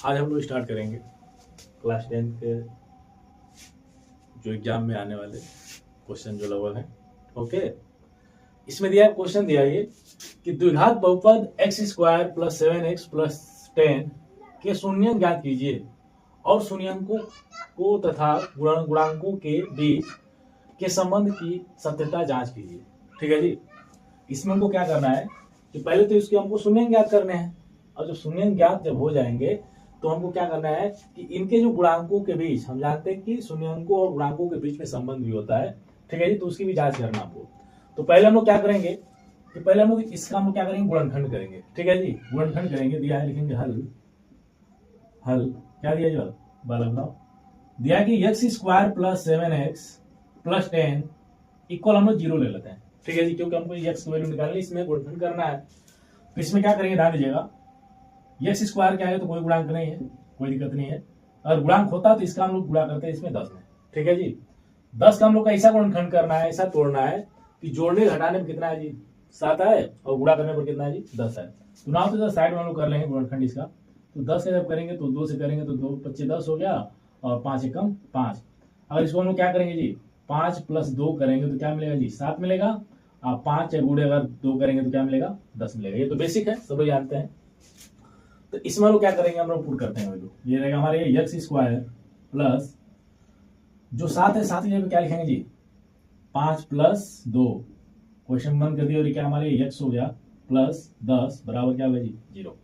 आज हम लोग स्टार्ट करेंगे क्लास 10 के जो एग्जाम में आने वाले क्वेश्चन जो लगभग हैं। ओके, इसमें दिया क्वेश्चन दिया ये कि द्विघात बहुपद x square plus 7x plus 10 के शून्यंक ज्ञात कीजिए और शून्यंकों को तथा गुणांकों के बीच के संबंध की सत्यता जांच कीजिए। ठीक है जी। इसमें हमको क्या करना है कि पहले तो इसके हमको शून्यंक ज्ञात करने हैं, और जो शून्यंक ज्ञात जब हो जाएंगे तो हमको क्या करना है कि इनके जो गुणांकों के बीच, हम जानते हैं कि शून्यंकों और गुणांकों के बीच में संबंध भी होता है। ठीक है जी, तो उसकी भी जांच करना हमको। तो पहले हम लोग क्या करेंगे कि पहले हम लोग इसका हम लोग क्या करेंगे, गुणनखंड करेंगे। ठीक है जी, गुणनखंड करेंगे। दिया है, लिखेंगे हल। हल क्या दिया जो बालक बताओ, दिया कि x square plus 7x plus 10 equal हम लोग 0 ले लेते हैं। ठीक है जी, क्योंकि हमको एक्स की वैल्यू निकालनी, इसमें गुणनखंड करना है। तो इसमें क्या करेंगे, ध्यान दीजिएगा, एक्स स्क्वायर क्या है तो कोई गुणांक नहीं है, कोई दिक्कत नहीं है। अगर गुणांक होता तो इसका हम लोग गुणा करते हैं इसमें 10 में। ठीक है जी, 10 का हम लोग का ऐसा गुणनखंड करना है, ऐसा तोड़ना है कि जोड़ने घटाने में कितना है जी 7 है, और गुणा करने पर कितना है जी 10 है। तो ना तो साइड में हम लोग कर लेंगे गुणनखंड इसका। तो 10 से जब करेंगे तो 2 से करेंगे तो 2 25 10 हो गया, और 5 एकम 5। अगर इसको हम लोग क्या करेंगे जी 5 प्लस 2 करेंगे तो क्या मिलेगा जी 7 मिलेगा। आप 5 गुणे अगर 2 करेंगे तो क्या मिलेगा 10 मिलेगा। ये तो बेसिक है, सब लोग जानते हैं। तो इसमें लोग क्या करेंगे, हम लोग पुट करते हैं वैल्यू। ये रहेगा हमारे एक्स स्क्वायर प्लस जो 7 है 7 की जगह क्या लिखेंगे जी 5 प्लस 2, क्वेश्चन बंद कर दिया, और क्या हमारे एक्स हो गया प्लस 10 बराबर क्या होगा जी 0।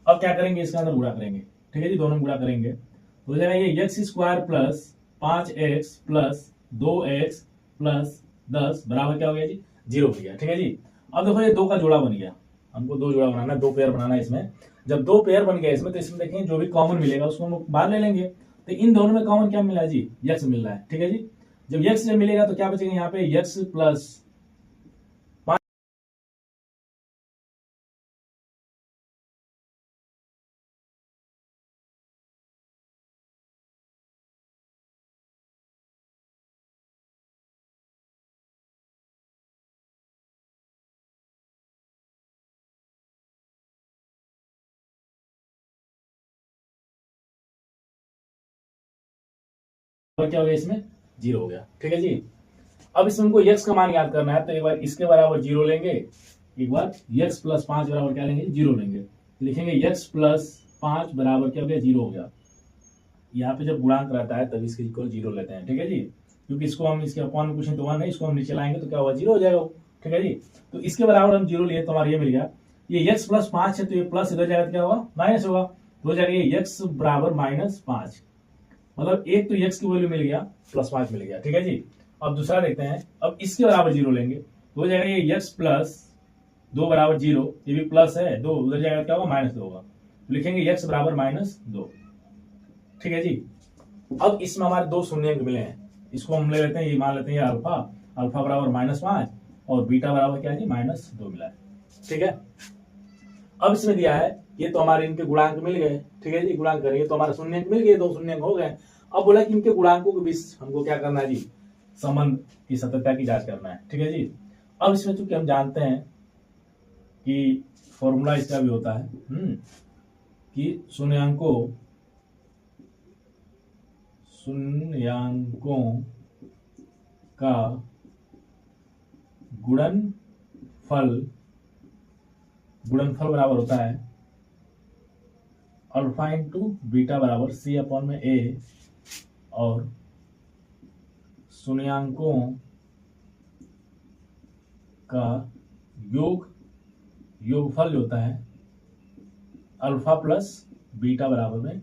अब क्या करेंगे, इसके अंदर गुणा करेंगे। ठीक है जी, दोनों गुणा करेंगे तो हो जाएगा ये x square plus 5x plus 2x plus 10 बराबर क्या हो गया जी 0 हो गया। ठीक है जी, अब देखो ये 2 का जोड़ा बन गया, हमको 2 जोड़ा बनाना है, 2 पेयर बनाना है इसमें। जब 2 पेयर बन गया इसमें, तो इसमें देखेंगे जो भी कॉमन मिलेगा उसको हम बाहर ले लेंगे। तो इन दोनों में कॉमन क्या मिला जी एक्स मिल रहा है। ठीक है जी, जब एक्स मिलेगा तो क्या बचेगा यहाँ पे एक्स प्लस क्या हो गया इसमें 0 हो गया। ठीक है जी, अब इसमें हमको x का मान याद करना है, तो एक बार इसके बराबर 0 लेंगे, एक बार x प्लस 5 बराबर क्या लेंगे 0 लेंगे। लिखेंगे x प्लस 5 बराबर क्या हो गया 0 हो गया। यहाँ पे जब गुणांक रहता है तब इसके इक्वल 0 लेते हैं। ठीक है जी, क्योंकि इसको हम इसके अपॉन में पूछें तो 1 है, इसको हम नीचे लाएंगे तो क्या होगा 0 हो जाएगा। ठीक है जी, तो इसके बराबर हम 0 लिए तो हमारा ये मिल गया। ये x प्लस 5 है तो ये प्लस इधर जाएगा तो क्या होगा माइनस होगा, तो हो जाएगा ये x बराबर -5। मतलब एक तो x की वैल्यू मिल गया प्लस 5 मिल गया। ठीक है जी, अब दूसरा देखते हैं। अब इसके बराबर 0 लेंगे तो हो जाएगा ये x प्लस 2 बराबर 0, ये भी प्लस है 2, उधर जाएगा क्या होगा -2 होगा, तो लिखेंगे x बराबर -2। ठीक है जी, अब इसमें हमारे 2 शून्यंक मिले हैं, इसको हम ले लेते हैं, ये मान लेते हैं ये अल्फा, अल्फा बराबर -5 और बीटा बराबर क्या है जी -2 मिला है। ठीक है, अब इसमें दिया है ये तो हमारे इनके गुणांक मिल गए। ठीक है जी, गुणांक करेंगे तो हमारा शून्यंक मिल गए, 2 शून्यंक हो गए। अब बोला कि इनके गुणांकों के बीच हमको क्या करना है जी संबंध की सत्यता की जांच करना है। ठीक है जी, अब इसमें चूंकि हम जानते हैं कि फॉर्मूला इसका भी होता है कि शून्यंकों का गुणनफल बराबर होता है अल्फा इंटू बीटा बराबर सी अपॉन में ए, और शून्यंकों का योगफल जो होता है अल्फा प्लस बीटा बराबर में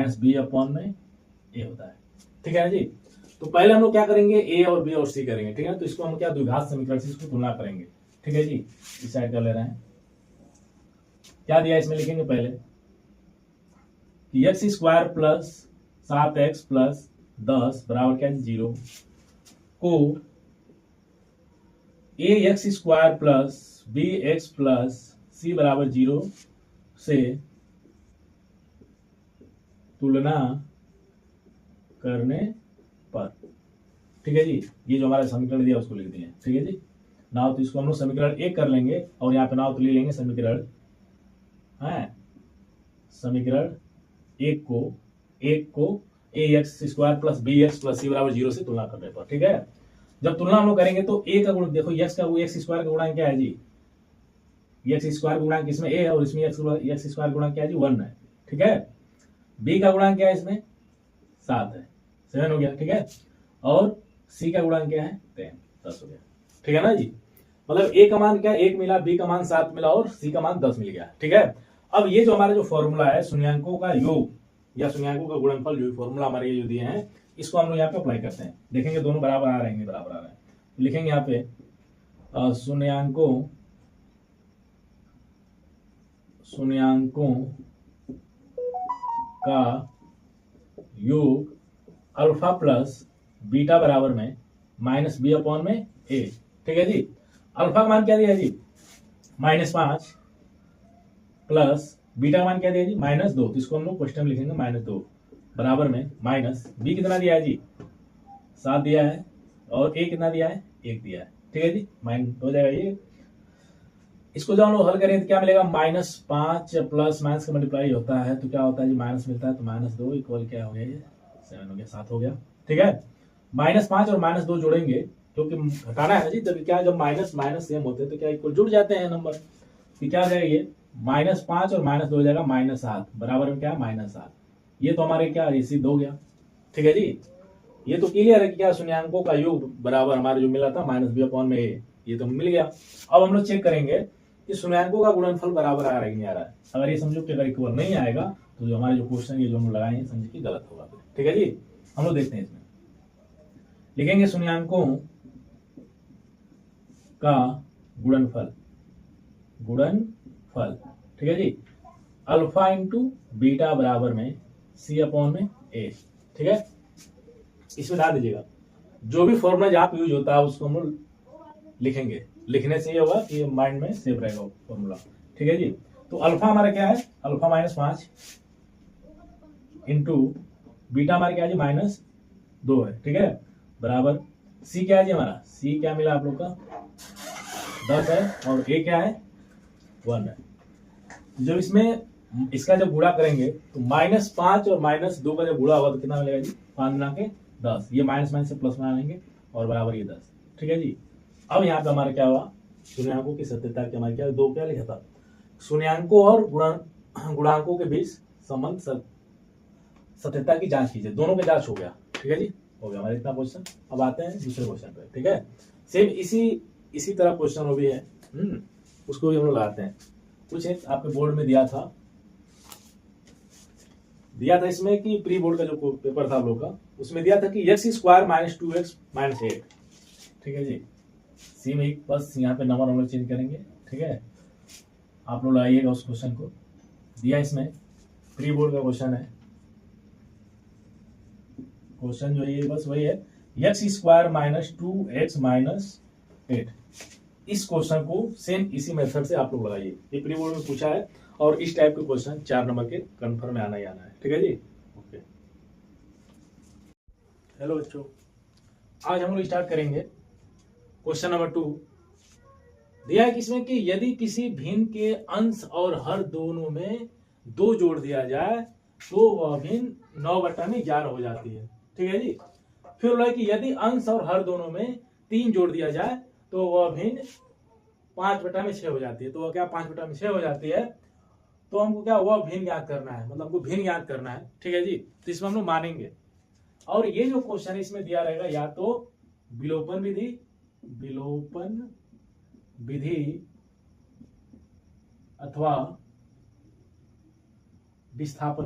-b अपॉन में ए होता है। ठीक है ना जी, तो पहले हम लोग क्या करेंगे ए और बी और सी करेंगे। ठीक है, तो इसको हम क्या द्विघात समीकरण से इसको तुलना करेंगे। ठीक है जी, इस साइड कर ले रहे हैं। क्या दिया इसमें लिखेंगे पहले कि x square plus 7x plus 10 बराबर क्या 0 को a x square plus b x plus c बराबर 0 से तुलना करने पर। ठीक है जी, ये जो हमारा समीकरण दिया उसको लिख दिए। ठीक है जी, नाव तो इसको हम लोग समीकरण 1 कर लेंगे, और यहाँ पे नाव तो ले लेंगे समीकरण है समीकरण एक को a x square plus b x plus c बराबर 0 से तुलना करने पर, ठीक है। जब तुलना हम लोग करेंगे तो ए का गुण देखो, एक्स स्क्वायर का गुणांक क्या है जी, एक्स स्क्वायर का गुणांक इसमें ए है और इसमें एक्स स्क्वायर गुणांक क्या है जी 1 है, ठीक है। बी का गुणांक क्या है इसमें 7 है, 7 हो गया, ठीक है। और सी का गुणांक क्या है 10, 10 हो गया, ठीक है ना जी। मतलब ए का मान क्या 1 मिला, बी का मान 7 मिला और सी का मान 10 मिल गया, ठीक है। अब ये जो हमारा जो फॉर्मूला है शून्यांकों का योग या शून्यांकों का गुणनफल, जो फॉर्मूला हमारे ये जो दिए हैं इसको हम लोग यहाँ पे अप्लाई करते हैं। देखेंगे दोनों बराबर आ रहे हैं, बराबर आ रहे हैं, लिखेंगे यहाँ पे शून्यांकों का योग अल्फा प्लस बीटा बराबर में माइनस बी अपॉन में ए, ठीक है जी। अल्फा का मान क्या दिया जी -5 प्लस बीटा का मान क्या दिया जी -2, तो इसको हम लोग क्वेश्चन में लिखेंगे -2 बराबर में माइनस बी कितना दिया है जी 7 दिया है और ए कितना दिया है 1 दिया है, ठीक है जी। माइनस हो जाएगा ये, इसको जब हम लोग हल करें तो क्या मिलेगा -5 प्लस माइनस का मल्टीप्लाई होता है तो क्या होता है जी माइनस मिलता है, तो -2 इक्वल क्या हो गया ये 7 हो गया, 7 हो गया, ठीक है। -5 और -2 जोड़ेंगे क्योंकि घटाना है ना जी, जब क्या जब माइनस माइनस सेम होते हैं तो क्या इक्वल जुड़ जाते हैं नंबर, तो क्या हो जाएगा ये -5 और -2 हो जाएगा -7 बराबर में क्या -7, ये तो हमारे क्या सिद्ध हो गया, ठीक है जी। ये तो क्लियर है कि क्या शून्यांकों का योग बराबर हमारे जो मिला था -b अपॉन में a, ये तो मिल गया। अब हम लोग चेक करेंगे कि शून्यांकों का गुणनफल बराबर आ रहा है कि नहीं आ रहा है। अगर ये समझो कि अगर इक्वल नहीं आएगा तो जो हमारे जो क्वेश्चन ये जो हम लगाए हैं समझे कि गलत होगा, ठीक है जी। हम लोग देखते हैं, इसमें लिखेंगे शून्यांकों का गुणनफल, ठीक है जी, अल्फा इंटू बीटा बराबर में सी अपॉन में ए, ठीक है। इसमें डाल दीजिएगा जो भी फॉर्मूला जहां पे यूज होता है उसको हम लोग लिखेंगे, लिखने से ये होगा कि माइंड में सेव रहेगा फॉर्मूला, ठीक है जी। तो अल्फा हमारा क्या है अल्फा -5 इंटू बीटा हमारा क्या है जी -2 है, ठीक है, बराबर सी क्या है जी हमारा, सी क्या मिला आप लोग का 10 है और ए क्या है 1 है। जब इसमें इसका जब गुणा करेंगे तो -5 और -2 का जब गुणा होगा तो कितना मिलेगा जी 5 गुना के 10, ये माइनस माइनस से प्लस बना लेंगे और बराबर ये 10, ठीक है जी। अब यहाँ पे हमारा क्या हुआ शून्यांकों की सत्यता के हमारे क्या दो क्या लिखा था, शून्यांकों और गुणांकों के बीच संबंध सत्यता की जांच कीजिए, दोनों का जांच हो गया, ठीक है जी, हो गया हमारा इतना क्वेश्चन। अब आते हैं दूसरे क्वेश्चन पे, ठीक है। सेम इसी तरह क्वेश्चन वो भी है, उसको भी हम लोग लगाते हैं। कुछ एक आपके बोर्ड में दिया था इसमें कि प्री बोर्ड का जो पेपर था आप लोग का, उसमें दिया था कि x स्क्वायर -2x -8, ठीक है जी। सी में बस यहाँ पे नंबर हम लोग चेंज करेंगे, ठीक है। आप लोग लगाइएगा उस क्वेश्चन को, दिया इसमें प्री बोर्ड का क्वेश्चन है, क्वेश्चन जो ये बस वही है x स्क्वायर -2x -8। इस क्वेश्चन को सेम इसी मेथड से आप लोग लगाइए, ये प्री बोर्ड में पूछा है और इस टाइप के क्वेश्चन 4 नंबर के कन्फर्म में आना ही आना है, ठीक है जी। ओके, हेलो बच्चों, आज हम लोग स्टार्ट करेंगे क्वेश्चन नंबर 2। दिया है किसमें कि यदि किसी भिन्न के अंश और हर दोनों में 2 जोड़ दिया जाए तो वह भिन्न 9/11 हो जाती है, ठीक है जी। फिर बोला कि यदि अंश और हर दोनों में 3 जोड़ दिया जाए तो वह भिन्न 5/6 हो जाती है, तो वह क्या 5/6 हो जाती है, तो हमको क्या वह भिन्न ज्ञात करना है, मतलब हमको भिन्न ज्ञात करना है, ठीक है जी। तो इसमें हम लोग मानेंगे और ये जो क्वेश्चन है इसमें दिया रहेगा या तो विलोपन विधि अथवा विस्थापन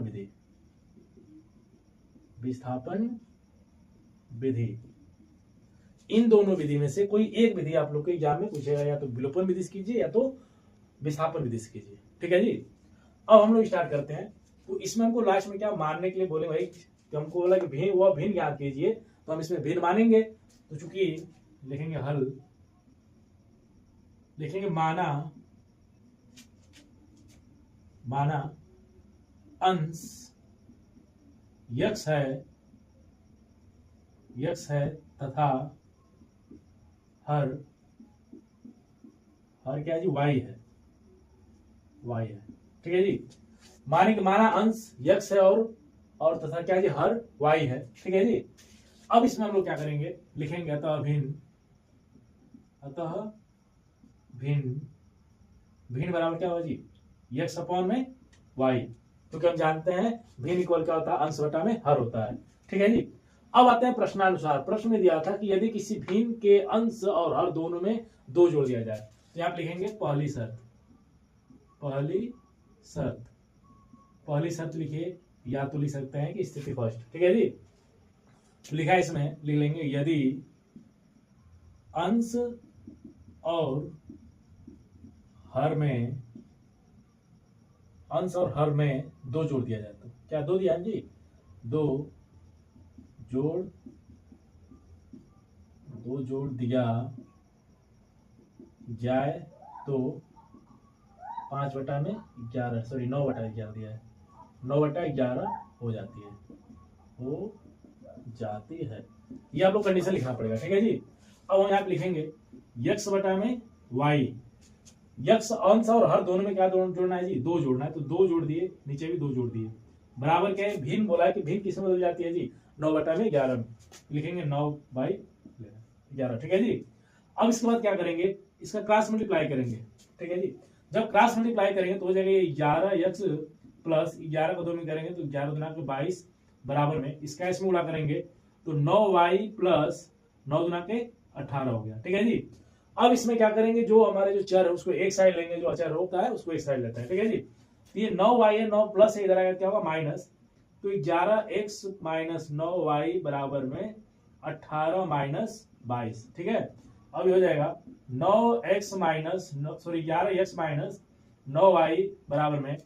विधि, इन दोनों विधि में से कोई एक विधि आप लोग के एग्जाम में पूछेगा, या तो विलोपन विधि से कीजिए या तो विस्थापन विधि से कीजिए, ठीक है जी। अब हम लोग स्टार्ट करते हैं। तो इसमें हमको लास्ट में क्या मानने के लिए बोले भाई कि हमको बोला कि भिन्न ज्ञात कीजिए, तो हम इसमें भिन्न मानेंगे, तो चूंकि लिखेंगे हल, लिखेंगे माना अंश x है तथा हर क्या जी y है, ठीक है जी। माने कि माना अंश x है और तथा क्या जी हर y है, ठीक है जी। अब इसमें हम लोग क्या करेंगे, लिखेंगे अतः भिन्न भिन्न बराबर क्या होगा जी x अपॉन में y, क्योंकि हम जानते हैं भिन्न इक्वल क्या होता है अंश बटा में हर होता है, ठीक है जी। अब आते हैं प्रश्नानुसार। प्रश्न में दिया था कि यदि किसी भिन्न के अंश और हर दोनों में 2 जोड़ दिया जाए, तो यहाँ लिखेंगे पहली शर्त लिखिए, या तो लिख सकते हैं कि स्थिति फर्स्ट, ठीक है जी। लिखा है इसमें, लिख लेंगे यदि अंश और हर में 2 जोड़ दिया जाए, तो क्या 2 दिया जी, 2 जोड़ दिया जाए तो 5/11 सॉरी 9/11 दिया है, 9/11 हो जाती है। ये आप लोग कंडीशन लिखना पड़ेगा, ठीक है जी। अब हम यहाँ पे लिखेंगे x बटा में y, x अंश और हर दोनों में क्या जोड़ना है जी 2 जोड़ना है, तो 2 जोड़ दिए, नीचे भी 2 जोड़ दिए, बराबर क्या है भिन्न बोला है कि भिन्न किस में बदल जाती है जी 9/11 में, लिखेंगे 9/11, ठीक है जी। अब इसके बाद क्या करेंगे, इसका क्रॉस मल्टीप्लाई करेंगे, ठीक है जी। जब क्रॉस मल्टीप्लाई करेंगे तो हो जाएगा 11x प्लस 11 को 2 में करेंगे तो 11 दूना 22 बराबर में इसका इसमें गुणा करेंगे तो 9y प्लस 9 दूना 18 हो गया, ठीक है जी। अब इसमें क्या करेंगे, जो हमारे जो चर है उसको एक साइड लेंगे, जो अचर होता है उसको एक साइड लेते हैं, ठीक है जी। तो ये 9y है, 9 प्लस है, इधर आएगा क्या होगा माइनस, तो 11x माइनस 9y बराबर में 18 माइनस 22, ठीक है। अब हो जाएगा 9x minus 11x minus 9y बराबर में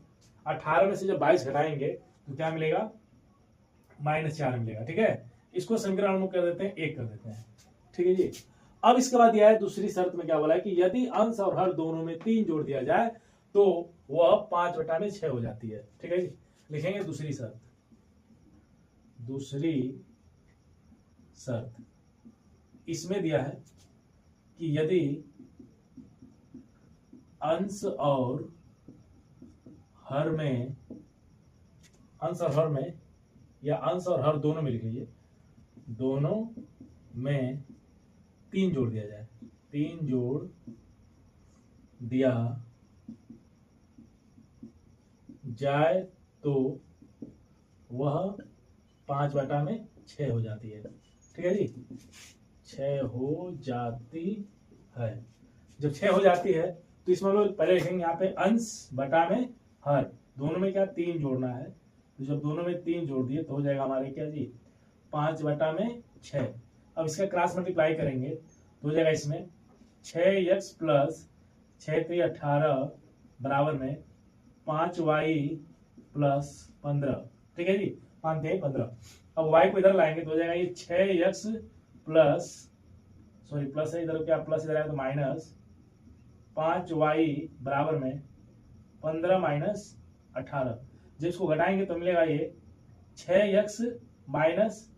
18 में से जब 22 घटाएंगे तो क्या मिलेगा -4 मिलेगा, ठीक है। इसको समीकरण हम कर देते हैं 1 कर देते हैं, ठीक है जी। अब इसके बाद यह है दूसरी शर्त में क्या बोला है कि यदि अंश और हर दोनों में 3 जोड़ दिया जाए तो वह 5/6 हो जाती है, ठीक है जी। लिखेंगे दूसरी शर्त इसमें दिया है कि यदि अंश और हर में या अंश और हर दोनों में लिख लीजिए, दोनों में 3 जोड़ दिया जाए, 3 जोड़ दिया जाए तो वह 5/6 हो जाती है, ठीक है जी। 6 हो जाती है। जब 6 हो जाती है तो इसमें हम लोग पहले लिखेंगे यहाँ पे अंश बटा में हर, दोनों में क्या 3 जोड़ना है, तो जब दोनों में 3 जोड़ दिए तो हो जाएगा हमारे क्या जी 5/6। अब इसका क्रॉस मल्टीप्लाई करेंगे तो हो जाएगा इसमें 6x प्लस 6 3 18 बराबर में 5y प्लस 15, ठीक है जी, 5 3 15। अब y को इधर लाएंगे तो हो जाएगा ये 6x प्लस प्लस है इधर, क्या प्लस इधर आएगा तो माइनस 5y बराबर में 15 माइनस 18। जब इसको घटाएंगे तो मिलेगा ये 6x माइनस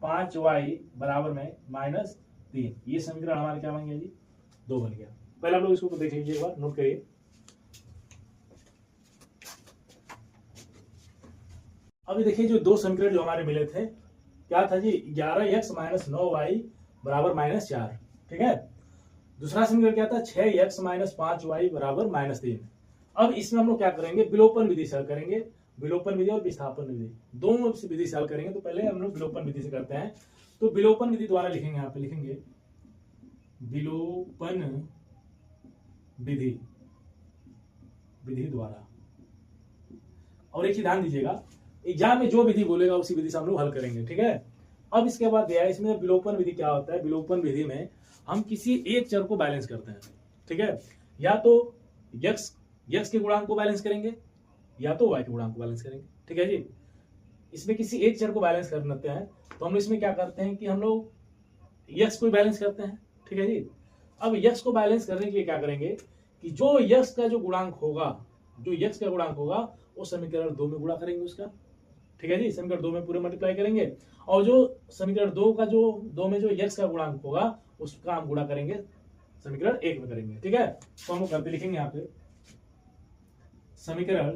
5y बराबर में -3। ये समीकरण हमारे क्या बन गया जी 2 बन गया। पहले आप लोग इसको देख लीजिए, एक बार नोट करिए। अभी देखिए जो 2 समीकरण जो हमारे मिले थे क्या था जी 11x माइनस 9y बराबर -4, ठीक है। दूसरा समीकरण क्या था 6x माइनस 5y बराबर -3। अब इसमें हम लोग क्या करेंगे, विलोपन विधि से हल करेंगे, विलोपन विधि और विस्थापन विधि दोनों विधि से हल करेंगे। तो पहले हम लोग विलोपन विधि से करते हैं, तो विलोपन विधि द्वारा लिखेंगे, यहाँ पे लिखेंगे विलोपन विधि द्वारा। और एक ही ध्यान दीजिएगा, एग्जाम में जो विधि बोलेगा उसी विधि से हम लोग हल करेंगे, ठीक है। अब इसके बाद दिया है इसमें विलोपन विधि क्या होता है। विलोपन विधि में हम किसी एक चर को बैलेंस करते हैं, ठीक है। या तो x के गुणांक को बैलेंस करेंगे या तो y के गुणांक को बैलेंस करेंगे, ठीक है जी। इसमें किसी एक चर को बैलेंस करते हैं तो हम इसमें क्या करते हैं कि हम लोग x को बैलेंस करते हैं, ठीक है जी। अब x को बैलेंस करने के लिए क्या करेंगे कि जो x का गुणांक होगा वो समीकरण 2 में गुणा करेंगे उसका, ठीक है जी। समीकरण 2 में पूरे मल्टीप्लाई करेंगे और जो समीकरण 2 में जो x का गुणांक होगा उसका हम गुणा करेंगे समीकरण 1 में करेंगे, ठीक है। तो हम करते लिखेंगे यहाँ पे समीकरण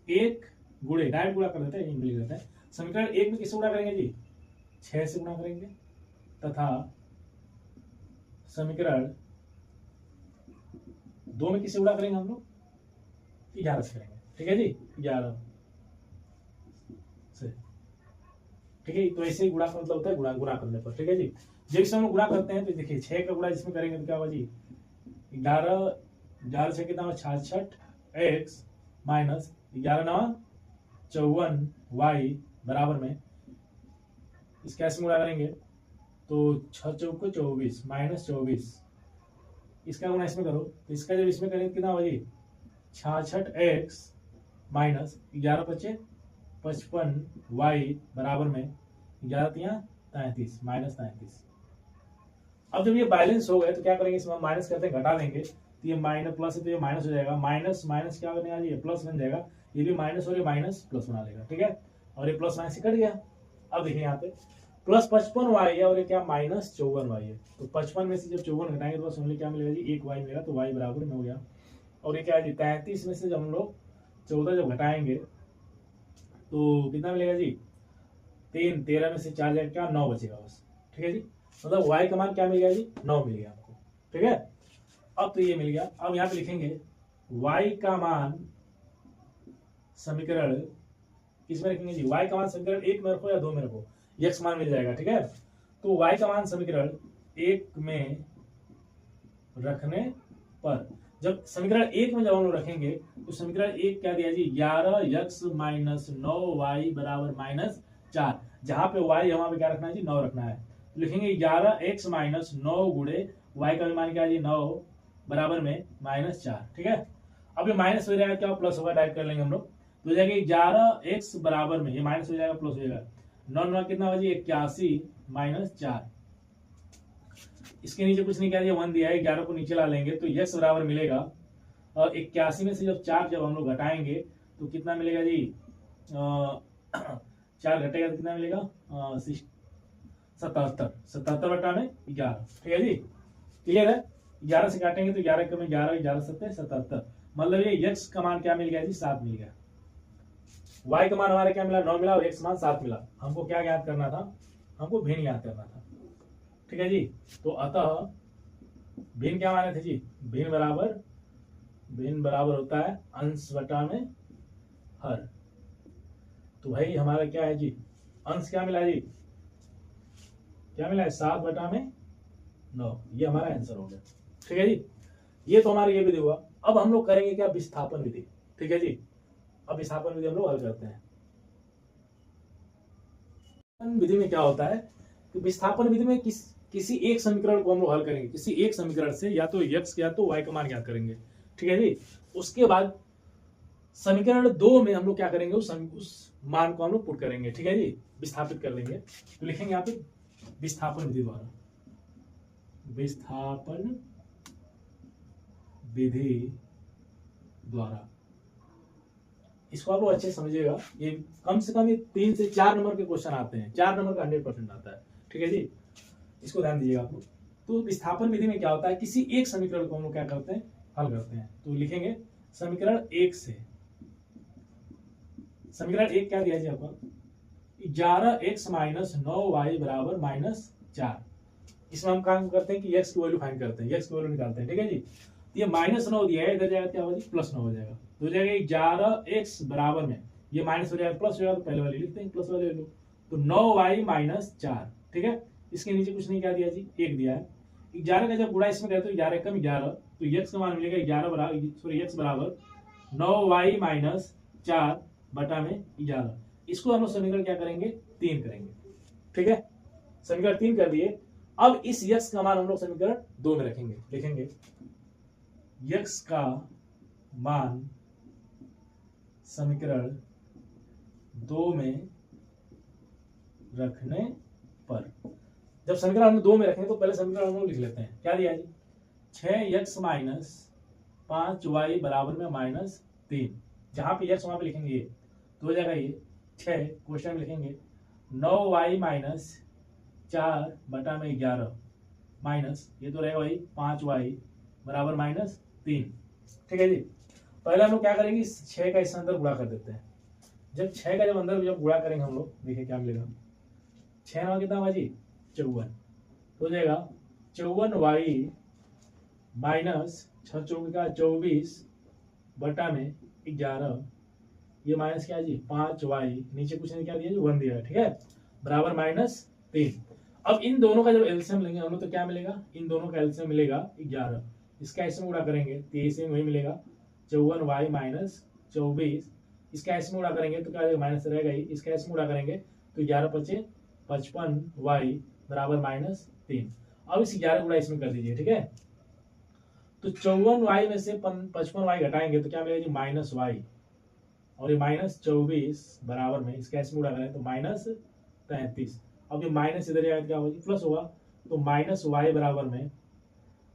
एक गुणे डायरेक्ट गुणा कर देते हैं, लिख देते हैं। समीकरण एक में किससे गुणा करेंगे जी? 6 से गुणा करेंगे तथा समीकरण 2 में किससे गुणा करेंगे हम लोग? 11 से करेंगे। ठीक है जी, 11 से। ठीक है, तो ऐसे ही गुणा का मतलब होता है गुणा गुणा करने पर। ठीक है जी, जैसे हम लोग गुणा करते हैं तो देखिए 6 का गुणा जिसमें करेंगे तो क्या होगा जी? 11 11 से कितना होगा? 66 x माइनस 11 9 54 y बराबर में इस कैसे गुणा करेंगे तो 6 चौक 24 माइनस 24, इसका गुणा इसमें करो तो इसका जब इसमें करेंगे कितना होगा जी? 66 x माइनस 11 पचे 55 y बराबर में 11 तिया 33 माइनस 33। अब जब ये बैलेंस हो गए तो क्या करेंगे? इसमें माइनस करते हैं, घटा देंगे तो ये माइनस प्लस है तो ये माइनस हो जाएगा, माइनस माइनस क्या बनेगा? ये प्लस बन जाएगा, ये भी माइनस और ये माइनस प्लस बना लेगा। ठीक है, और ये प्लस माइनस कट गया। अब देखिए यहाँ पे प्लस 55 वाई है और ये क्या? माइनस 54 वाई है। तो 55 में से जब 54 घटाएंगे तो बस ओनली क्या मिलेगा जी? 1 वाई मिलेगा, तो वाई बराबर में हो गया। और ये क्या है जी? 33 में से जब हम लोग 14 जब घटाएंगे तो कितना मिलेगा जी? 13 में से 4 जाएगा क्या? 9 बचेगा बस। ठीक है जी, मतलब y का मान क्या मिल गया जी? 9 मिल गया आपको। ठीक है, अब तो ये मिल गया। अब यहाँ पे लिखेंगे y का मान समीकरण किसमें रखेंगे जी? y का मान समीकरण 1 में रखो या 2 में रखो, x मान मिल जाएगा। ठीक है, तो y का मान समीकरण 1 में रखने पर जब समीकरण 1 में जब हम लोग रखेंगे तो समीकरण 1 क्या दिया जी? 11x माइनस 9y बराबर माइनस 4। जहां पे y है वहां पे क्या रखना है जी? 9 रखना है। तो लिखेंगे 11x माइनस 9 गुणे y का भी मान क्या है जी? 9 बराबर में माइनस 4। ठीक है, अब ये माइनस हो जाएगा क्या? प्लस होगा, डायरेक्ट कर लेंगे हम लोग तो हो जाएगा 11x बराबर में ये माइनस हो जाएगा प्लस हो जाएगा 9 9 कितना होगा जी? 81 माइनस 4। इसके नीचे कुछ नहीं किया, 1 दिया है, 11 को नीचे ला लेंगे तो x बराबर मिलेगा। और 81 में से जब 4 जब हम लोग घटाएंगे तो कितना मिलेगा जी? 4 घटेगा तो कितना मिलेगा? 77 77 बटा में 11। ठीक है जी, क्लियर है? 11 से काटेंगे तो 11 कम 11 11 7 77, मतलब ये x का मान क्या मिल गया जी? 7 मिल गया। y का मान हमारा क्या मिला? 9 मिला और x मान 7 मिला। हमको क्या ज्ञात करना था? हमको भिन्न ज्ञात करना था। ठीक है जी, तो अतः भिन्न क्या माने थे जी? भिन्न बराबर होता है अंश बटा में हर। तो भाई हमारा क्या है जी? अंश क्या मिला जी? क्या मिला है? 7 बटा में 9। ये हमारा आंसर हो गया। ठीक है जी, ये तो हमारा ये विधि हुआ। अब हम लोग करेंगे क्या? विस्थापन विधि। ठीक है जी, अब विस्थापन विधि हम लोग हल करते हैं। विधि में क्या होता है कि विस्थापन विधि में किसी एक समीकरण को हम लोग हल करेंगे, किसी एक समीकरण से या तो x या तो y का मान ज्ञात करेंगे। ठीक है जी, उसके बाद समीकरण 2 में हम लोग क्या करेंगे? उस मान को हम लोग पुट करेंगे। ठीक है जी, विस्थापित कर लेंगे तो लिखेंगे यहाँ पे विस्थापन विधि द्वारा, विस्थापन विधि द्वारा। इसको आप लोग अच्छे समझिएगा, ये कम से कम ये 3 से 4 नंबर के क्वेश्चन आते हैं, 4 नंबर का 100% आता है। ठीक है जी, इसको ध्यान दीजिएगा आप लोग। तो विस्थापन विधि में क्या होता है? किसी एक समीकरण को हम लोग क्या करते हैं? हल करते हैं। तो लिखेंगे समीकरण 1 से, समीकरण 1 क्या दिया जी आपका? 11x माइनस 9y बराबर माइनस 4। इसमें हम काम करते हैं कि x की वैल्यू फाइंड करते हैं, x की वैल्यू निकालते हैं। ठीक है जी, ये माइनस 9 दिया है, इधर जाएगा क्या होगा जी? प्लस 9 हो जाएगा। तो हो जाएगा 11x बराबर में ये माइनस हो जाएगा प्लस हो जाएगा, तो पहले वाली लिखते हैं प्लस वाली वैल्यू, तो 9y माइनस 4। ठीक है, इसके नीचे कुछ नहीं क्या दिया जी? 1 दिया है। 11 का जब गुणा इसमें करते तो 11 कम 11, तो x का मान मिलेगा 11 बराबर सॉरी x बराबर 9y माइनस 4 बटा में 11। इसको हम लोग समीकरण क्या करेंगे? 3 करेंगे। ठीक है, समीकरण 3 कर दिए। अब इस x का मान हम लोग समीकरण 2 में रखेंगे। लिखेंगे x का मान समीकरण 2 में रखने पर, जब समीकरण हम 2 में रखेंगे तो पहले समीकरण हम लोग लिख लेते हैं। क्या दिया जी? 6x माइनस 5y बराबर में माइनस 3। जहां पे x वहां पे लिखेंगे ये, तो हो जाएगा ये 6, क्वेश्चन में लिखेंगे 9y माइनस 4 बटा में 11 माइनस ये तो रहेगा वही 5y बराबर माइनस 3। ठीक है जी, पहले हम लोग क्या करेंगे, 6 का इसके अंदर गुणा कर देते हैं। जब 6 का जब गुणा करेंगे हम लोग, देखिए क्या मिलेगा, 6 9 कितना हुआ जी 54, तो हो जाएगा 54y माइनस 6 चौके का 24 बटा में 11, ये माइनस क्या है जी 5y, नीचे कुछ नहीं क्या दिया जी 1 दिया है, ठीक है, बराबर -3। अब इन दोनों का जब एलसीएम लेंगे हम लोग तो क्या मिलेगा, इन दोनों का एलसीएम मिलेगा 11, इसका इसमें गुणा करेंगे तो इसमें वही मिलेगा 54y माइनस 24, इसका इसमें गुणा करेंगे तो क्या माइनस रहेगा ही, इसका इसमें गुणा करेंगे तो 11 पचे 55y बराबर -3। अब इस 11 गुणा इसमें कर दीजिए, ठीक है, तो 54y में से 55y घटाएंगे तो क्या मिलेगा जी -y, और ये -24 बराबर में इसका इसमें गुणा करें तो -33। अब ये माइनस इधर जाएगा क्या होगा प्लस होगा, तो -y बराबर में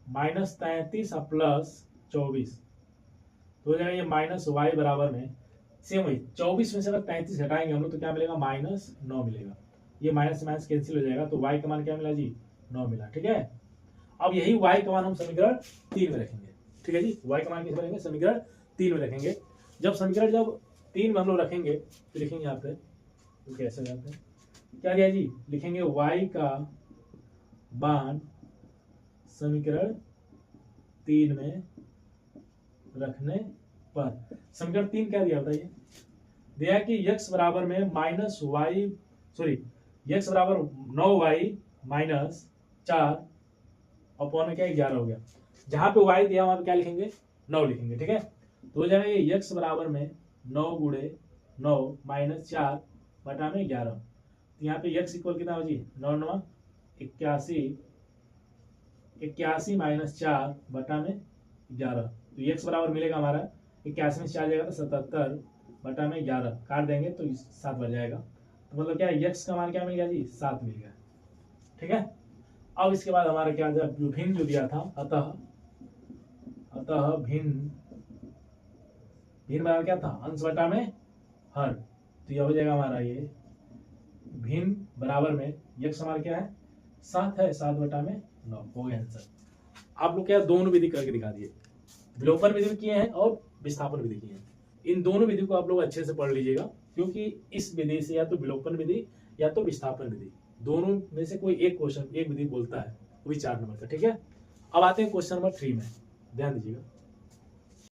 -33 और +24, तो हो जाएगा ये -y बराबर में सेम वही 24 में से अगर 33 हटाएंगे हम लोग तो क्या मिलेगा -9 मिलेगा, ये माइनस माइनस कैंसिल हो जाएगा, तो y का मान क्या मिला जी 9 मिला, ठीक है। अब यही y का मान हम समीकरण 3 में रखेंगे, ठीक है जी, y का मान किस में रखेंगे, समीकरण 3 में रखेंगे। जब समीकरण 3 में हम लोग रखेंगे तो लिखेंगे यहाँ पे, तो कैसे जाते हैं, क्या दिया जी, लिखेंगे y का मान समीकरण 3 में रखने पर, समीकरण 3 क्या दिया बताइए, दिया कि x बराबर में x बराबर 9y माइनस 4 अपॉन में क्या 11 हो गया, जहां पे y दिया वहां पे क्या लिखेंगे 9 लिखेंगे, ठीक है, तो हो जाएगा ये x बराबर में 9 गुणे 9 माइनस 4 बटा में 11, तो यहाँ पे x इक्वल कितना हो जी 9 9 81 माइनस 4 बटा में 11, तो x बराबर मिलेगा हमारा 81 में 4 जाएगा तो 77 बटा में 11, काट देंगे तो 7 बच जाएगा, तो मतलब क्या x का मान क्या मिल गया जी 7 मिल गया, ठीक है। अब इसके बाद हमारा क्या भिन्न जो दिया था, अतः भिन्न बराबर क्या था अंश बटा में हर, तो यह हो जाएगा हमारा ये भिन्न बराबर में x हमारा क्या है 7 है, 7 बटा में 9 हो गया आंसर। आप लोग क्या दोनों विधि करके दिखा दिए, विलोपन विधि किए हैं और विस्थापन विधि किए हैं, इन दोनों विधि को आप लोग अच्छे से पढ़ लीजिएगा, क्योंकि इस विधि से या तो विलोपन विधि या तो विस्थापन विधि, दोनों में से कोई एक क्वेश्चन एक विधि बोलता है, वो भी 4 नंबर का, ठीक है। अब आते हैं क्वेश्चन नंबर 3 में, ध्यान दीजिएगा।